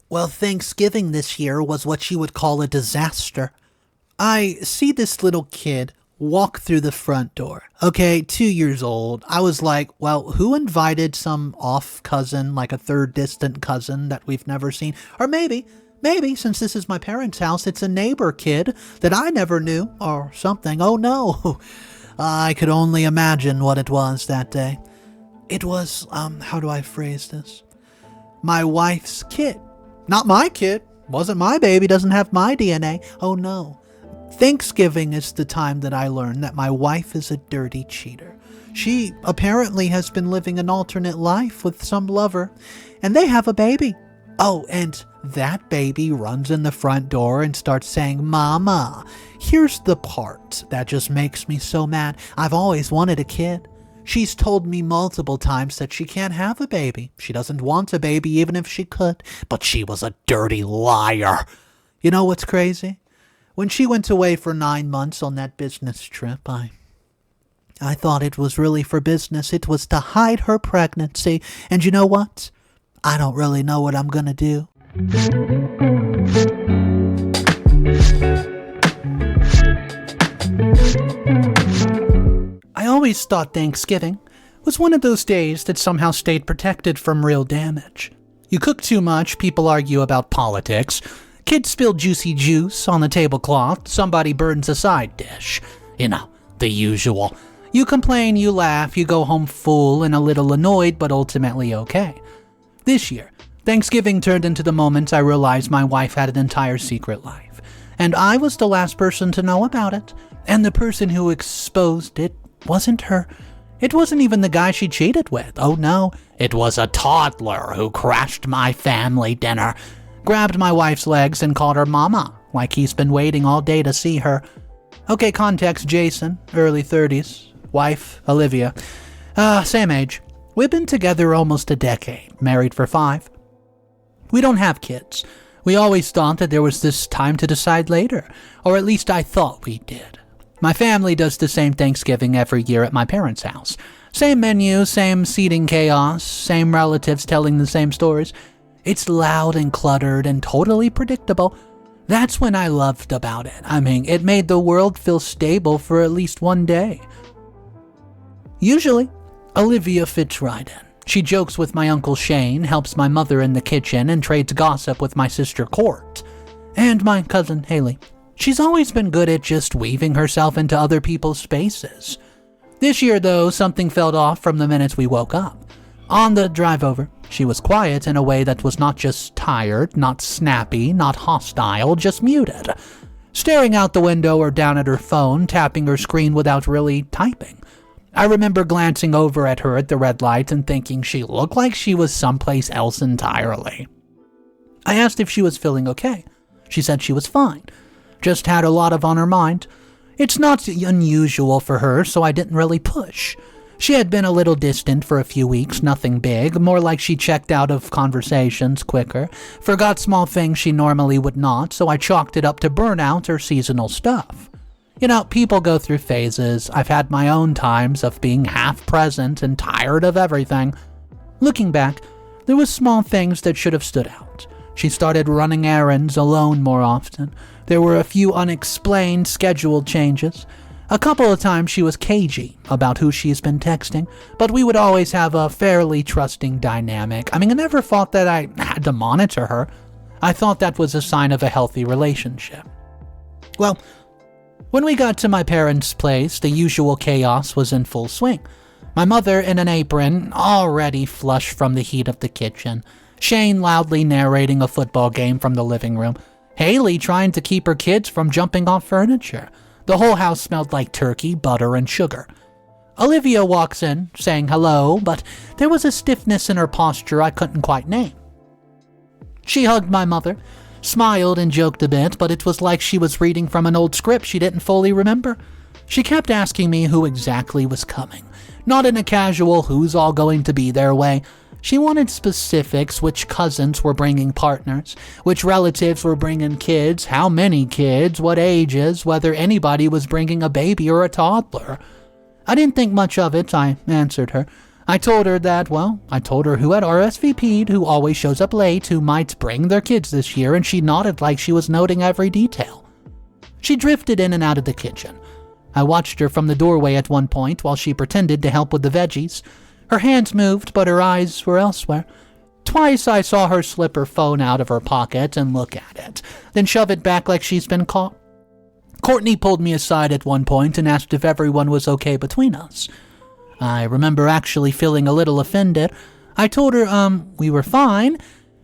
Well, Thanksgiving this year was what you would call a disaster. I see this little kid walk through the front door. Okay, 2 years old. I was like, well, who invited some off cousin, like a third distant cousin that we've never seen? Or maybe, since this is my parents' house, it's a neighbor kid that I never knew or something. Oh no. I could only imagine what it was that day. It was, how do I phrase this? My wife's kid. Not my kid. Wasn't my baby. Doesn't have my DNA. Oh no. Thanksgiving is the time that I learned that my wife is a dirty cheater. She apparently has been living an alternate life with some lover, and they have a baby. Oh, and that baby runs in the front door and starts saying, "Mama." Here's the part that just makes me so mad. I've always wanted a kid. She's told me multiple times that she can't have a baby. She doesn't want a baby even if she could, but she was a dirty liar. You know what's crazy? When she went away for 9 months on that business trip, I thought it was really for business. It was to hide her pregnancy. And you know what? I don't really know what I'm gonna do. I always thought Thanksgiving was one of those days that somehow stayed protected from real damage. You cook too much, people argue about politics, kids spill juicy juice on the tablecloth, somebody burns a side dish. You know, the usual. You complain, you laugh, you go home full and a little annoyed, but ultimately okay. This year, Thanksgiving turned into the moment I realized my wife had an entire secret life, and I was the last person to know about it, and the person who exposed it wasn't her. It wasn't even the guy she cheated with. Oh no, it was a toddler who crashed my family dinner, grabbed my wife's legs and called her mama, like he's been waiting all day to see her. Okay, context, Jason, early 30s, wife, Olivia, same age. We've been together almost a decade, married for 5. We don't have kids. We always thought that there was this time to decide later, or at least I thought we did. My family does the same Thanksgiving every year at my parents' house. Same menu, same seating chaos, same relatives telling the same stories. It's loud and cluttered and totally predictable. That's what I loved about it. I mean, it made the world feel stable for at least one day. Usually, Olivia fits right in. She jokes with my Uncle Shane, helps my mother in the kitchen, and trades gossip with my sister Court. And my cousin Haley. She's always been good at just weaving herself into other people's spaces. This year, though, something felt off from the minute we woke up. On the drive over, she was quiet in a way that was not just tired, not snappy, not hostile, just muted. Staring out the window or down at her phone, tapping her screen without really typing. I remember glancing over at her at the red light and thinking she looked like she was someplace else entirely. I asked if she was feeling okay. She said she was fine. Just had a lot on her mind. It's not unusual for her, so I didn't really push. She had been a little distant for a few weeks, nothing big, more like she checked out of conversations quicker, forgot small things she normally would not, so I chalked it up to burnout or seasonal stuff. You know, people go through phases. I've had my own times of being half present and tired of everything. Looking back, there was small things that should have stood out. She started running errands alone more often. There were a few unexplained scheduled changes. A couple of times she was cagey about who she's been texting, but we would always have a fairly trusting dynamic. I mean, I never thought that I had to monitor her. I thought that was a sign of a healthy relationship. Well, when we got to my parents' place, the usual chaos was in full swing. My mother in an apron, already flushed from the heat of the kitchen. Shane loudly narrating a football game from the living room. Haley trying to keep her kids from jumping off furniture. The whole house smelled like turkey, butter, and sugar. Olivia walks in, saying hello, but there was a stiffness in her posture I couldn't quite name. She hugged my mother, smiled and joked a bit, but it was like she was reading from an old script she didn't fully remember. She kept asking me who exactly was coming, not in a casual who's all going to be their way. She wanted specifics, which cousins were bringing partners, which relatives were bringing kids, how many kids, what ages, whether anybody was bringing a baby or a toddler. I didn't think much of it, I answered her. I told her who had RSVP'd, who always shows up late, who might bring their kids this year, and she nodded like she was noting every detail. She drifted in and out of the kitchen. I watched her from the doorway at one point while she pretended to help with the veggies. Her hands moved, but her eyes were elsewhere. Twice I saw her slip her phone out of her pocket and look at it, then shove it back like she's been caught. Courtney pulled me aside at one point and asked if everyone was okay between us. I remember actually feeling a little offended. I told her, we were fine.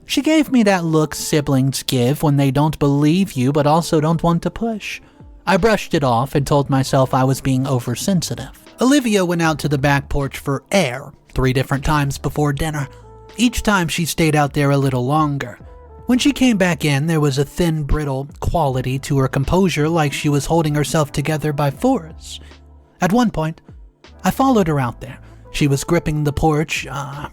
She gave me that look siblings give when they don't believe you but also don't want to push. I brushed it off and told myself I was being oversensitive. Olivia went out to the back porch for air 3 different times before dinner. Each time she stayed out there a little longer. When she came back in, there was a thin, brittle quality to her composure, like she was holding herself together by force. At one point, I followed her out there. She was gripping the porch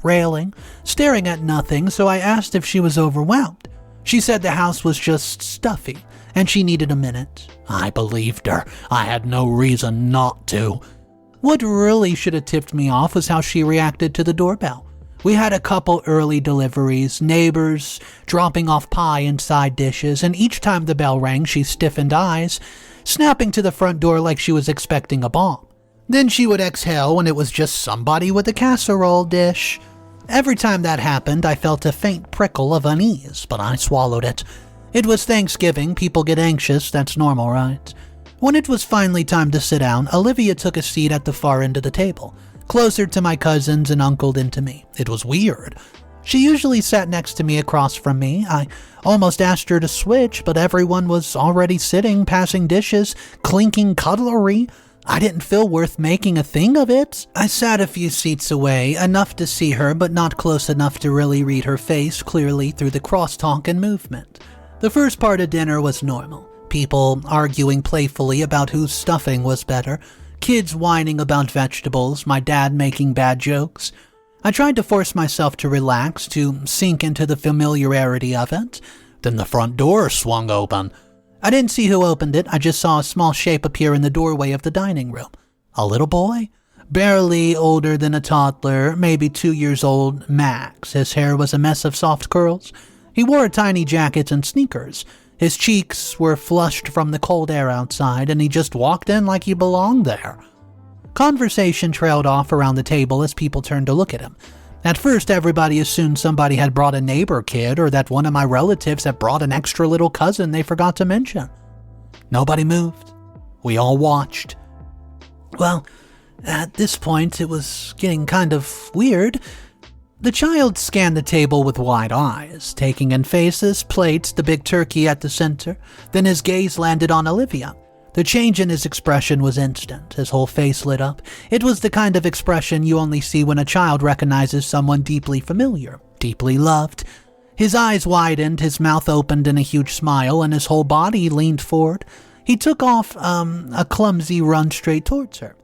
railing, staring at nothing, so I asked if she was overwhelmed. She said the house was just stuffy, and she needed a minute. I believed her. I had no reason not to. What really should have tipped me off was how she reacted to the doorbell. We had a couple early deliveries, neighbors dropping off pie and side dishes, and each time the bell rang, she stiffened eyes, snapping to the front door like she was expecting a bomb. Then she would exhale when it was just somebody with a casserole dish. Every time that happened, I felt a faint prickle of unease, but I swallowed it. It was Thanksgiving, people get anxious, that's normal, right? When it was finally time to sit down, Olivia took a seat at the far end of the table, closer to my cousins and uncle than to me. It was weird. She usually sat next to me across from me. I almost asked her to switch, but everyone was already sitting, passing dishes, clinking cutlery. I didn't feel worth making a thing of it. I sat a few seats away, enough to see her, but not close enough to really read her face clearly through the crosstalk and movement. The first part of dinner was normal. People arguing playfully about whose stuffing was better, kids whining about vegetables, my dad making bad jokes. I tried to force myself to relax, to sink into the familiarity of it. Then the front door swung open. I didn't see who opened it, I just saw a small shape appear in the doorway of the dining room. A little boy? Barely older than a toddler, maybe 2 years old max. His hair was a mess of soft curls. He wore a tiny jacket and sneakers. His cheeks were flushed from the cold air outside, and he just walked in like he belonged there. Conversation trailed off around the table as people turned to look at him. At first, everybody assumed somebody had brought a neighbor kid or that one of my relatives had brought an extra little cousin they forgot to mention. Nobody moved. We all watched. Well, at this point, it was getting kind of weird. The child scanned the table with wide eyes, taking in faces, plates, the big turkey at the center. Then his gaze landed on Olivia. The change in his expression was instant. His whole face lit up. It was the kind of expression you only see when a child recognizes someone deeply familiar, deeply loved. His eyes widened, his mouth opened in a huge smile, and his whole body leaned forward. He took off a clumsy run straight towards her.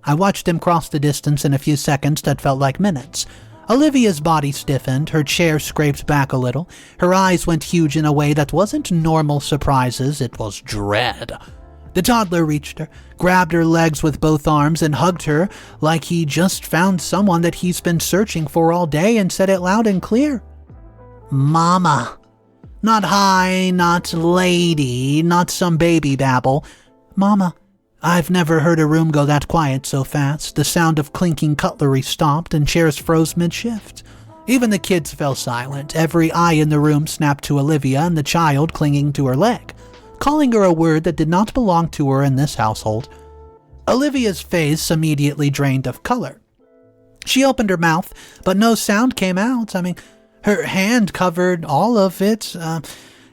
I watched him cross the distance in a few seconds that felt like minutes. Olivia's body stiffened, her chair scraped back a little. Her eyes went huge in a way that wasn't normal surprises, it was dread. The toddler reached her, grabbed her legs with both arms, and hugged her like he just found someone that he's been searching for all day and said it loud and clear. Mama. Not hi, not lady, not some baby babble. Mama. I've never heard a room go that quiet so fast. The sound of clinking cutlery stopped and chairs froze mid-shift. Even the kids fell silent. Every eye in the room snapped to Olivia and the child clinging to her leg, calling her a word that did not belong to her in this household. Olivia's face immediately drained of color. She opened her mouth, but no sound came out. Her hand covered all of it,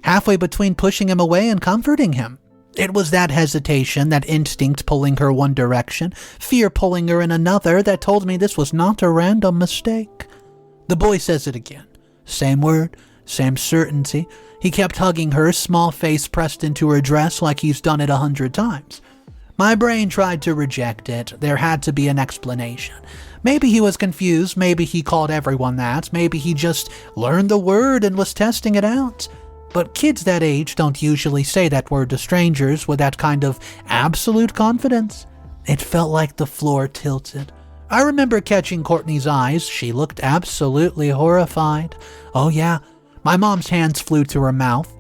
halfway between pushing him away and comforting him. It was that hesitation, that instinct pulling her one direction, fear pulling her in another, that told me this was not a random mistake. The boy says it again. Same word, same certainty. He kept hugging her, small face pressed into her dress like he's done it 100 times. My brain tried to reject it. There had to be an explanation. Maybe he was confused, maybe he called everyone that, maybe he just learned the word and was testing it out. But kids that age don't usually say that word to strangers with that kind of absolute confidence. It felt like the floor tilted. I remember catching Courtney's eyes. She looked absolutely horrified. Oh yeah, my mom's hands flew to her mouth.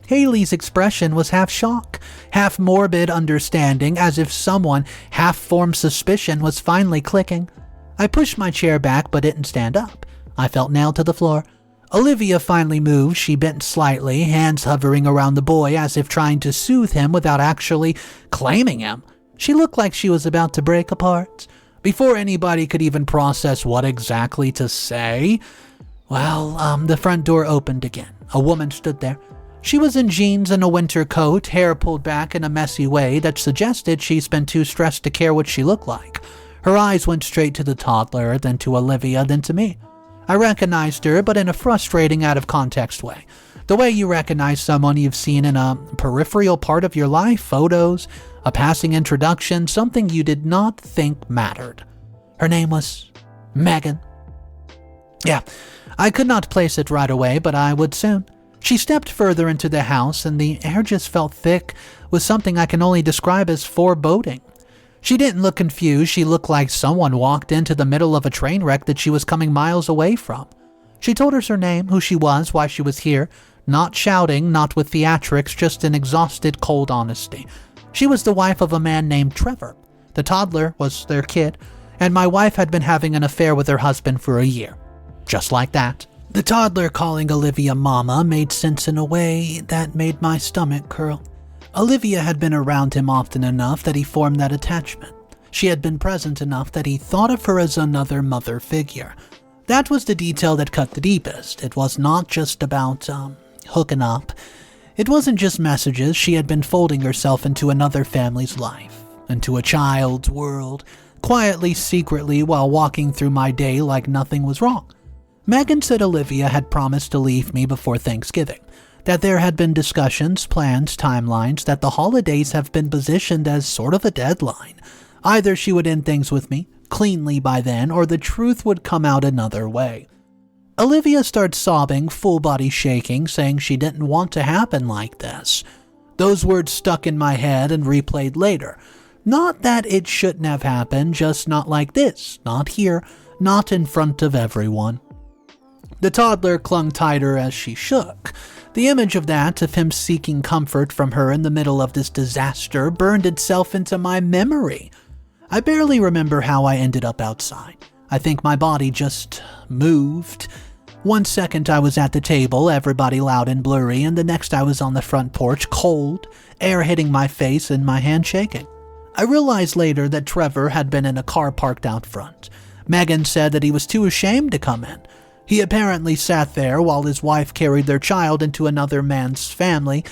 Haley's expression was half shock, half morbid understanding, as if someone half-formed suspicion was finally clicking. I pushed my chair back but didn't stand up. I felt nailed to the floor. Olivia finally moved. She bent slightly, hands hovering around the boy as if trying to soothe him without actually claiming him. She looked like she was about to break apart. Before anybody could even process what exactly to say, the front door opened again. A woman stood there. She was in jeans and a winter coat, hair pulled back in a messy way that suggested she's been too stressed to care what she looked like. Her eyes went straight to the toddler, then to Olivia, then to me. I recognized her, but in a frustrating, out-of-context way. The way you recognize someone you've seen in a peripheral part of your life, photos, a passing introduction, something you did not think mattered. Her name was Megan. Yeah, I could not place it right away, but I would soon. She stepped further into the house, and the air just felt thick with something I can only describe as foreboding. She didn't look confused. She looked like someone walked into the middle of a train wreck that she was coming miles away from. She told us her name, who she was, why she was here, not shouting, not with theatrics, just in exhausted, cold honesty. She was the wife of a man named Trevor. The toddler was their kid, and my wife had been having an affair with her husband for a year. Just like that. The toddler calling Olivia Mama made sense in a way that made my stomach curl. Olivia had been around him often enough that he formed that attachment. She had been present enough that he thought of her as another mother figure. That was the detail that cut the deepest. It was not just about, hooking up. It wasn't just messages. She had been folding herself into another family's life, into a child's world, quietly, secretly, while walking through my day like nothing was wrong. Megan said Olivia had promised to leave me before Thanksgiving. That there had been discussions, plans, timelines, that the holidays have been positioned as sort of a deadline. Either she would end things with me, cleanly by then, or the truth would come out another way. Olivia started sobbing, full body shaking, saying she didn't want to happen like this. Those words stuck in my head and replayed later. Not that it shouldn't have happened, just not like this, not here, not in front of everyone. The toddler clung tighter as she shook. The image of that, of him seeking comfort from her in the middle of this disaster, burned itself into my memory. I barely remember how I ended up outside. I think my body just moved. 1 second I was at the table, everybody loud and blurry, and the next I was on the front porch, cold, air hitting my face and my hand shaking. I realized later that Trevor had been in a car parked out front. Megan said that he was too ashamed to come in. He apparently sat there while his wife carried their child into another man's family,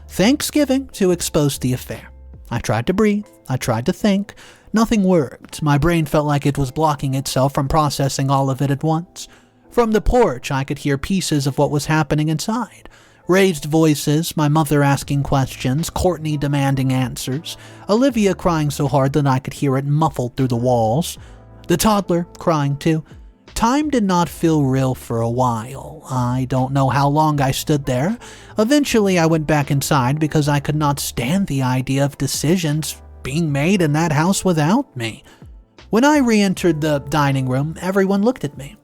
Thanksgiving, to expose the affair. I tried to breathe. I tried to think. Nothing worked. My brain felt like it was blocking itself from processing all of it at once. From the porch, I could hear pieces of what was happening inside. Raised voices, my mother asking questions, Courtney demanding answers, Olivia crying so hard that I could hear it muffled through the walls, the toddler crying too. Time did not feel real for a while. I don't know how long I stood there. Eventually I went back inside because I could not stand the idea of decisions being made in that house without me. When I re-entered the dining room, everyone looked at me.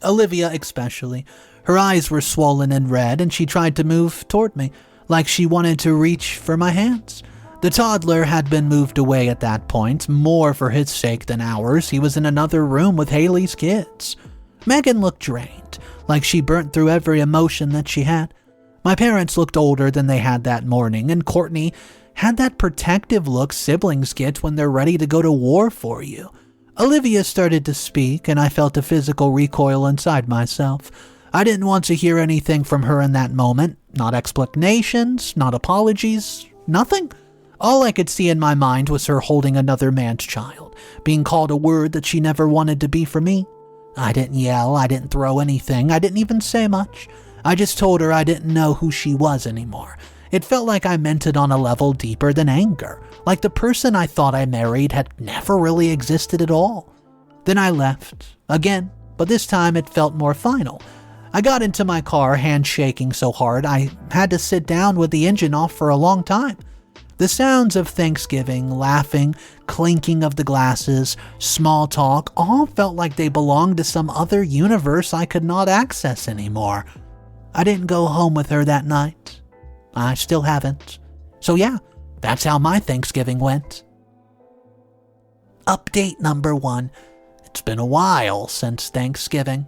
Olivia especially. Her eyes were swollen and red, and she tried to move toward me, like she wanted to reach for my hands. The toddler had been moved away at that point, more for his sake than ours. He was in another room with Haley's kids. Megan looked drained, like she burnt through every emotion that she had. My parents looked older than they had that morning, and Courtney had that protective look siblings get when they're ready to go to war for you. Olivia started to speak, and I felt a physical recoil inside myself. I didn't want to hear anything from her in that moment. Not explanations, not apologies, nothing. All I could see in my mind was her holding another man's child, being called a word that she never wanted to be for me. I didn't yell, I didn't throw anything, I didn't even say much. I just told her I didn't know who she was anymore. It felt like I meant it on a level deeper than anger, like the person I thought I married had never really existed at all. Then I left, again, but this time it felt more final. I got into my car, hands shaking so hard I had to sit down with the engine off for a long time. The sounds of Thanksgiving, laughing, clinking of the glasses, small talk, all felt like they belonged to some other universe I could not access anymore. I didn't go home with her that night. I still haven't. So yeah, that's how my Thanksgiving went. Update number 1. It's been a while since Thanksgiving.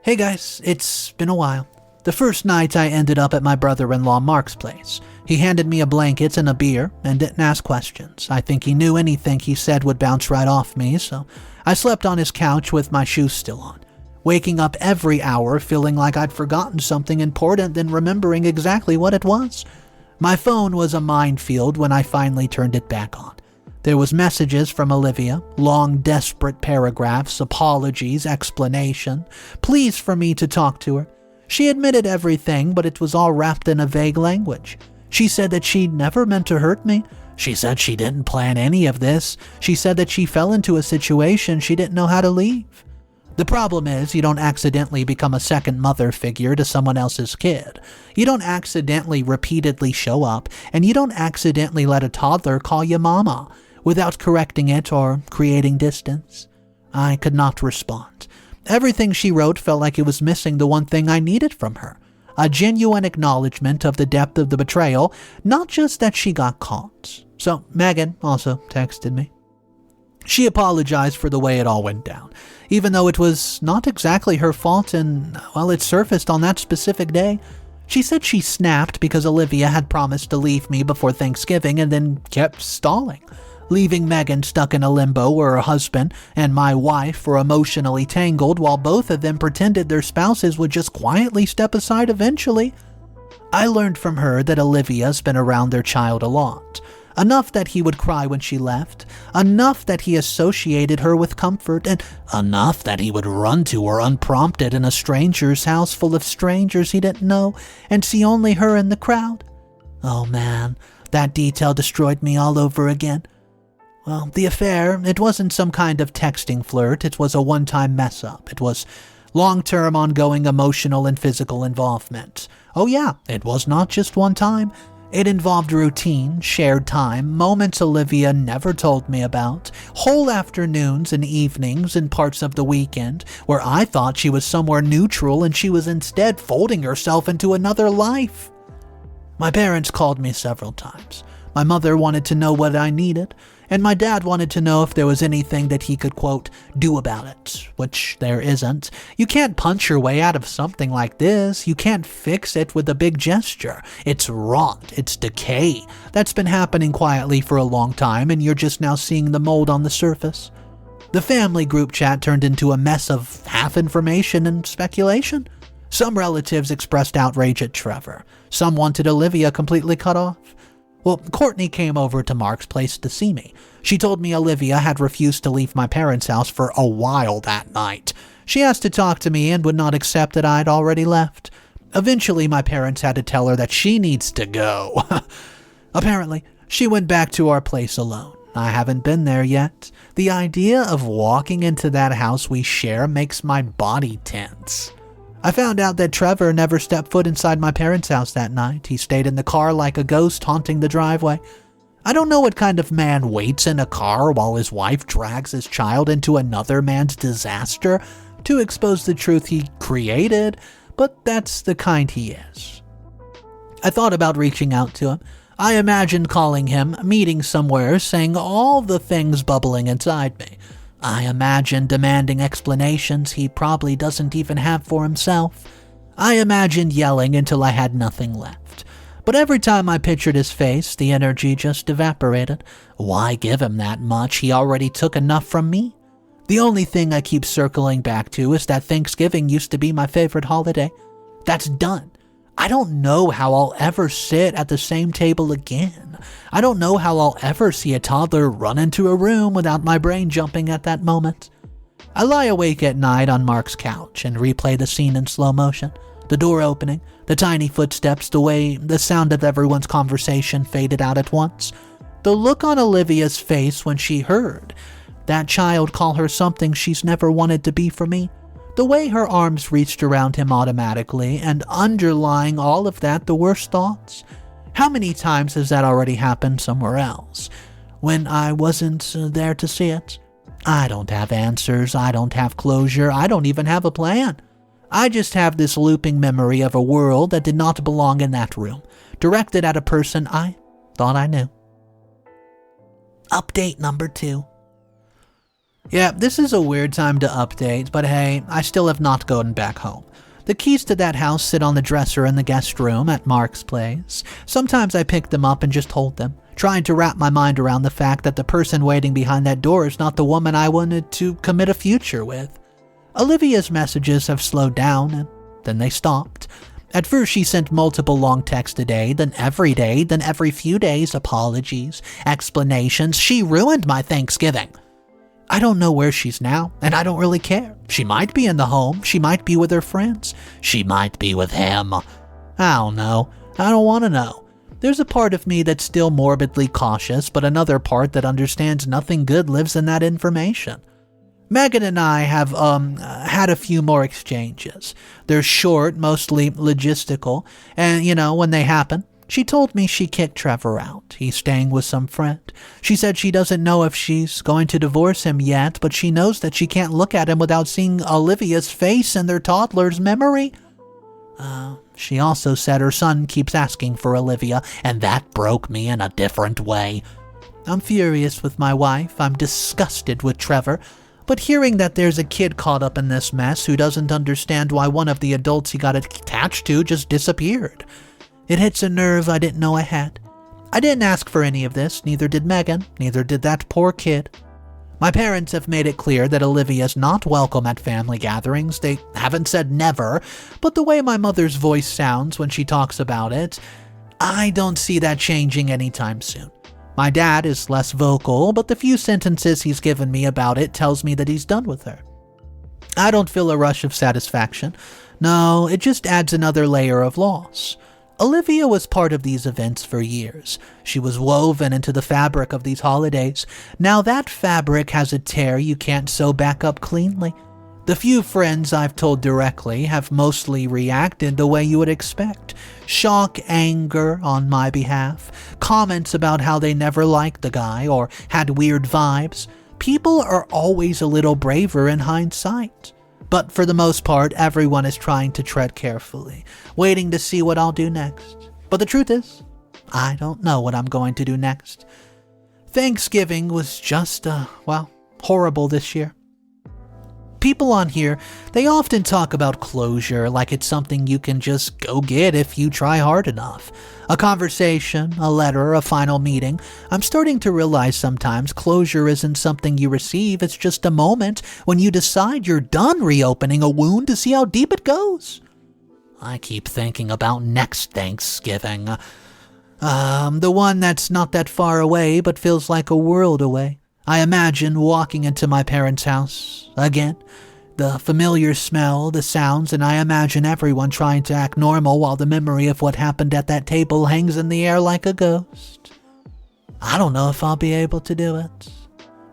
Hey guys, it's been a while. The first night I ended up at my brother-in-law Mark's place. He handed me a blanket and a beer and didn't ask questions. I think he knew anything he said would bounce right off me, so I slept on his couch with my shoes still on, waking up every hour feeling like I'd forgotten something important, then remembering exactly what it was. My phone was a minefield when I finally turned it back on. There was messages from Olivia, long desperate paragraphs, apologies, explanation, pleas for me to talk to her. She admitted everything, but it was all wrapped in a vague language. She said that she never meant to hurt me. She said she didn't plan any of this. She said that she fell into a situation she didn't know how to leave. The problem is, you don't accidentally become a second mother figure to someone else's kid. You don't accidentally repeatedly show up, and you don't accidentally let a toddler call you mama without correcting it or creating distance. I could not respond. Everything she wrote felt like it was missing the one thing I needed from her. A genuine acknowledgement of the depth of the betrayal, not just that she got caught. So Megan also texted me. She apologized for the way it all went down, even though it was not exactly her fault and, well, it surfaced on that specific day. She said she snapped because Olivia had promised to leave me before Thanksgiving and then kept stalling, leaving Megan stuck in a limbo where her husband and my wife were emotionally tangled while both of them pretended their spouses would just quietly step aside eventually. I learned from her that Olivia's been around their child a lot. Enough that he would cry when she left, enough that he associated her with comfort, and enough that he would run to her unprompted in a stranger's house full of strangers he didn't know and see only her in the crowd. Oh man, that detail destroyed me all over again. Well, the affair, it wasn't some kind of texting flirt, it was a one-time mess-up. It was long-term, ongoing emotional and physical involvement. Oh yeah, it was not just one time. It involved routine, shared time, moments Olivia never told me about, whole afternoons and evenings and parts of the weekend where I thought she was somewhere neutral and she was instead folding herself into another life. My parents called me several times. My mother wanted to know what I needed, and my dad wanted to know if there was anything that he could, quote, do about it, which there isn't. You can't punch your way out of something like this. You can't fix it with a big gesture. It's rot. It's decay. That's been happening quietly for a long time, and you're just now seeing the mold on the surface. The family group chat turned into a mess of half information and speculation. Some relatives expressed outrage at Trevor. Some wanted Olivia completely cut off. Well, Courtney came over to Mark's place to see me. She told me Olivia had refused to leave my parents' house for a while that night. She asked to talk to me and would not accept that I'd already left. Eventually, my parents had to tell her that she needs to go. Apparently, she went back to our place alone. I haven't been there yet. The idea of walking into that house we share makes my body tense. I found out that Trevor never stepped foot inside my parents' house that night. He stayed in the car like a ghost haunting the driveway. I don't know what kind of man waits in a car while his wife drags his child into another man's disaster to expose the truth he created, but that's the kind he is. I thought about reaching out to him. I imagined calling him, meeting somewhere, saying all the things bubbling inside me. I imagine demanding explanations he probably doesn't even have for himself. I imagined yelling until I had nothing left. But every time I pictured his face, the energy just evaporated. Why give him that much? He already took enough from me. The only thing I keep circling back to is that Thanksgiving used to be my favorite holiday. That's done. I don't know how I'll ever sit at the same table again. I don't know how I'll ever see a toddler run into a room without my brain jumping at that moment. I lie awake at night on Mark's couch and replay the scene in slow motion. The door opening, the tiny footsteps, the way the sound of everyone's conversation faded out at once. The look on Olivia's face when she heard that child call her something she's never wanted to be for me. The way her arms reached around him automatically, and underlying all of that, the worst thoughts. How many times has that already happened somewhere else, when I wasn't there to see it? I don't have answers, I don't have closure, I don't even have a plan. I just have this looping memory of a world that did not belong in that room, directed at a person I thought I knew. Update number 2. Yeah, this is a weird time to update, but hey, I still have not gone back home. The keys to that house sit on the dresser in the guest room at Mark's place. Sometimes I pick them up and just hold them, trying to wrap my mind around the fact that the person waiting behind that door is not the woman I wanted to commit a future with. Olivia's messages have slowed down, and then they stopped. At first she sent multiple long texts a day, then every few days, apologies, explanations. She ruined my Thanksgiving. I don't know where she's now, and I don't really care. She might be in the home, she might be with her friends, she might be with him. I don't know. I don't want to know. There's a part of me that's still morbidly cautious, but another part that understands nothing good lives in that information. Megan and I have had a few more exchanges. They're short, mostly logistical, and when they happen, she told me she kicked Trevor out. He's staying with some friend. She said she doesn't know if she's going to divorce him yet, but she knows that she can't look at him without seeing Olivia's face in their toddler's memory. She also said her son keeps asking for Olivia, and that broke me in a different way. I'm furious with my wife. I'm disgusted with Trevor. But hearing that there's a kid caught up in this mess who doesn't understand why one of the adults he got attached to just disappeared. It hits a nerve I didn't know I had. I didn't ask for any of this, neither did Megan, neither did that poor kid. My parents have made it clear that Olivia's not welcome at family gatherings. They haven't said never, but the way my mother's voice sounds when she talks about it, I don't see that changing anytime soon. My dad is less vocal, but the few sentences he's given me about it tells me that he's done with her. I don't feel a rush of satisfaction. No, it just adds another layer of loss. Olivia was part of these events for years. She was woven into the fabric of these holidays. Now that fabric has a tear you can't sew back up cleanly. The few friends I've told directly have mostly reacted the way you would expect. Shock, anger on my behalf, comments about how they never liked the guy or had weird vibes. People are always a little braver in hindsight. But for the most part, everyone is trying to tread carefully, waiting to see what I'll do next. But the truth is, I don't know what I'm going to do next. Thanksgiving was just, horrible this year. People on here, they often talk about closure like it's something you can just go get if you try hard enough. A conversation, a letter, a final meeting. I'm starting to realize sometimes closure isn't something you receive, it's just a moment when you decide you're done reopening a wound to see how deep it goes. I keep thinking about next Thanksgiving. The one that's not that far away but feels like a world away. I imagine walking into my parents' house again. The familiar smell, the sounds, and I imagine everyone trying to act normal while the memory of what happened at that table hangs in the air like a ghost. I don't know if I'll be able to do it.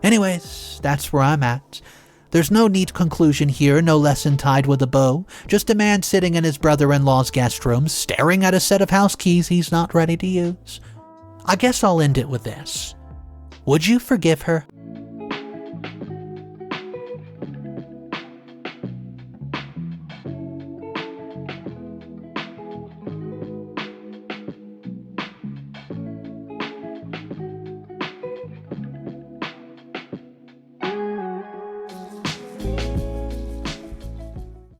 Anyways, that's where I'm at. There's no neat conclusion here, no lesson tied with a bow. Just a man sitting in his brother-in-law's guest room, staring at a set of house keys he's not ready to use. I guess I'll end it with this. Would you forgive her?